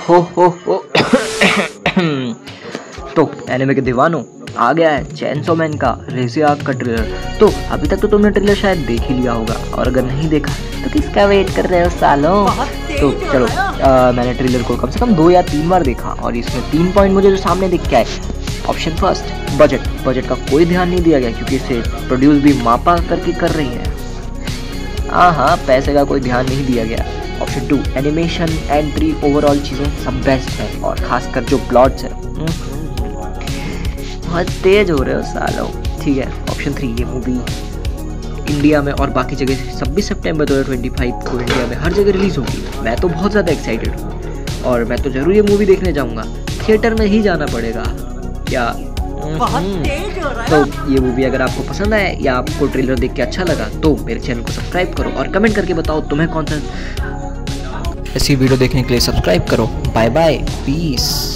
हो तो एनिमे के दीवानों, आ गया है चेनसो मैन का रेज़ियाक का ट्रेलर। तो अभी तक तो तुमने ट्रेलर शायद देख ही लिया होगा, और अगर नहीं देखा तो किसका वेट कर रहे हो सालों। तो चलो, मैंने ट्रेलर को कम से कम 2 या 3 बार देखा, और इसमें 3 पॉइंट मुझे जो सामने दिख के आए। ऑप्शन फर्स्ट, बजट का कोई ध्यान नहीं दिया गया, क्योंकि इसे प्रोड्यूस भी मापा करके कर रही है। हाँ, पैसे का कोई ध्यान नहीं दिया गया। ऑप्शन 2, एनिमेशन, एंट्री, ओवरऑल चीज़ें सब बेस्ट है, और खासकर जो प्लॉट्स है बहुत तेज हो रहे हो सालों। ठीक है। ऑप्शन 3, ये मूवी इंडिया में और बाकी जगह 26 सितंबर 2025 को इंडिया में हर जगह रिलीज़ होगी। मैं तो बहुत ज़्यादा एक्साइटेड हूँ, और मैं तो ज़रूर ये मूवी देखने जाऊँगा। थिएटर में ही जाना पड़ेगा क्या? तो ये मूवी अगर आपको पसंद आए या आपको ट्रेलर देख के अच्छा लगा तो मेरे चैनल को सब्सक्राइब करो, और कमेंट करके बताओ तुम्हें कौन सा ऐसी वीडियो देखने के लिए सब्सक्राइब करो। Bye bye, piece.